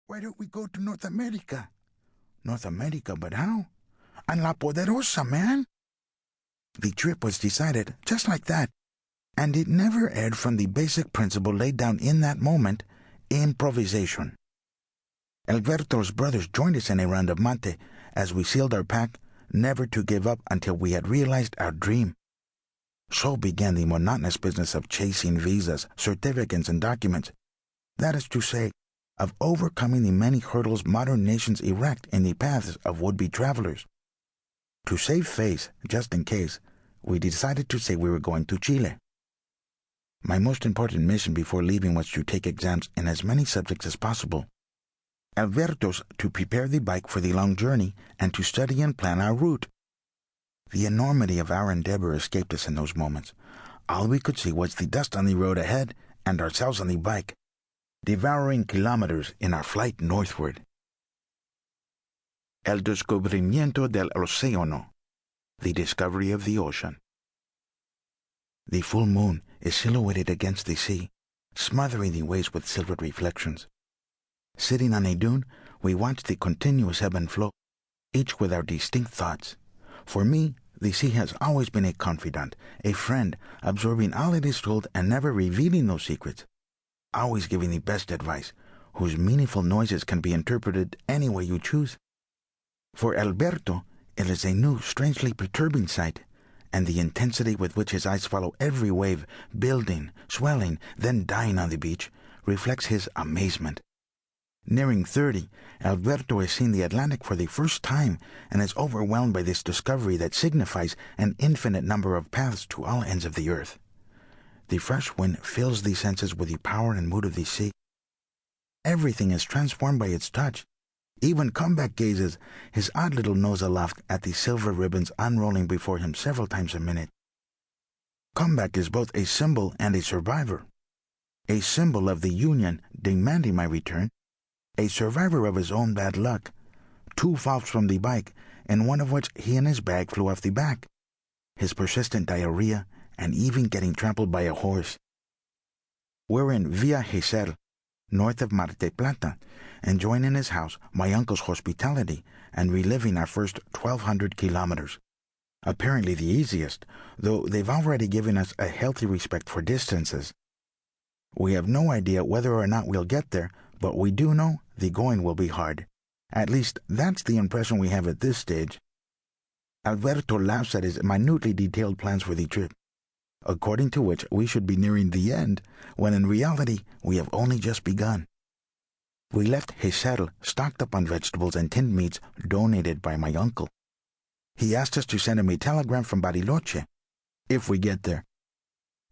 Why don't we go to North America? North America, but how? And La Poderosa, man! The trip was decided just like that, and it never erred from the basic principle laid down in that moment, improvisation. Alberto's brothers joined us in a round of mate as we sealed our pack, never to give up until we had realized our dream. So began the monotonous business of chasing visas, certificates, and documents. That is to say, of overcoming the many hurdles modern nations erect in the paths of would-be travelers. To save face, just in case, we decided to say we were going to Chile. My most important mission before leaving was to take exams in as many subjects as possible. Alberto's to prepare the bike for the long journey and to study and plan our route. The enormity of our endeavor escaped us in those moments. All we could see was the dust on the road ahead and ourselves on the bike, devouring kilometers in our flight northward. El descubrimiento del océano, the discovery of the ocean. The full moon is silhouetted against the sea, smothering the waves with silvered reflections. Sitting on a dune, we watch the continuous ebb and flow, each with our distinct thoughts. For me, the sea has always been a confidant, a friend, absorbing all it is told and never revealing those secrets, always giving the best advice, whose meaningful noises can be interpreted any way you choose. For Alberto, it is a new, strangely perturbing sight, and the intensity with which his eyes follow every wave, building, swelling, then dying on the beach, reflects his amazement. Nearing 30, Alberto has seen the Atlantic for the first time and is overwhelmed by this discovery that signifies an infinite number of paths to all ends of the earth. The fresh wind fills the senses with the power and mood of the sea. Everything is transformed by its touch. Even Comeback gazes, his odd little nose aloft at the silver ribbons unrolling before him several times a minute. Comeback is both a symbol and a survivor. A symbol of the Union demanding my return, a survivor of his own bad luck, 2 falls from the bike, in one of which he and his bag flew off the back, his persistent diarrhea, and even getting trampled by a horse. We're in Villa Gesell, north of Mar del Plata, enjoying in his house my uncle's hospitality and reliving our first 1,200 kilometers. Apparently the easiest, though they've already given us a healthy respect for distances. We have no idea whether or not we'll get there, but we do know the going will be hard. At least that's the impression we have at this stage. Alberto laughs at his minutely detailed plans for the trip, according to which we should be nearing the end, when in reality we have only just begun. We left Gesell stocked up on vegetables and tinned meats donated by my uncle. He asked us to send him a telegram from Bariloche, if we get there,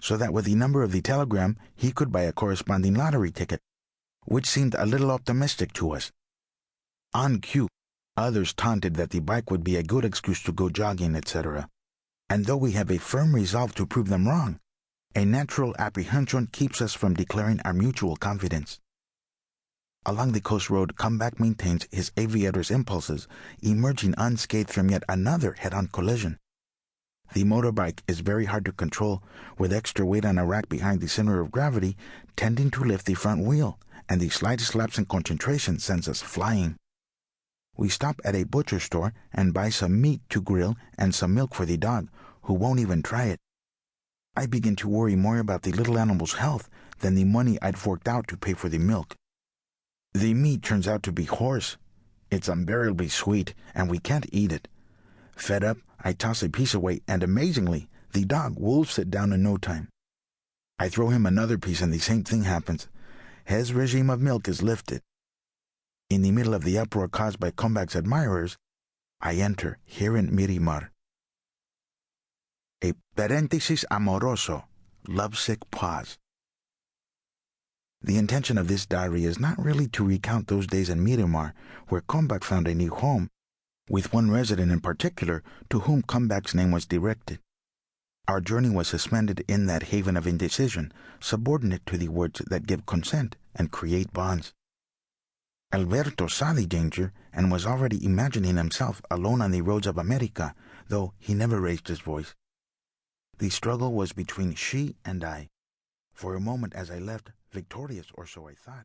so that with the number of the telegram he could buy a corresponding lottery ticket, which seemed a little optimistic to us. On cue, others taunted that the bike would be a good excuse to go jogging, etc. And though we have a firm resolve to prove them wrong, a natural apprehension keeps us from declaring our mutual confidence. Along the coast road, Comeback maintains his aviator's impulses, emerging unscathed from yet another head-on collision. The motorbike is very hard to control, with extra weight on a rack behind the center of gravity tending to lift the front wheel, and the slightest lapse in concentration sends us flying. We stop at a butcher store and buy some meat to grill and some milk for the dog, who won't even try it. I begin to worry more about the little animal's health than the money I'd forked out to pay for the milk. The meat turns out to be horse. It's unbearably sweet, and we can't eat it. Fed up, I toss a piece away, and amazingly, the dog wolfs it down in no time. I throw him another piece, and the same thing happens. His regime of milk is lifted. In the middle of the uproar caused by Comeback's admirers, I enter, here in Miramar. A paréntesis amoroso, lovesick pause. The intention of this diary is not really to recount those days in Miramar, where Comeback found a new home, with one resident in particular to whom Comeback's name was directed. Our journey was suspended in that haven of indecision, subordinate to the words that give consent and create bonds. Alberto saw the danger and was already imagining himself alone on the roads of America, though he never raised his voice. The struggle was between she and I. For a moment as I left, victorious, or so I thought.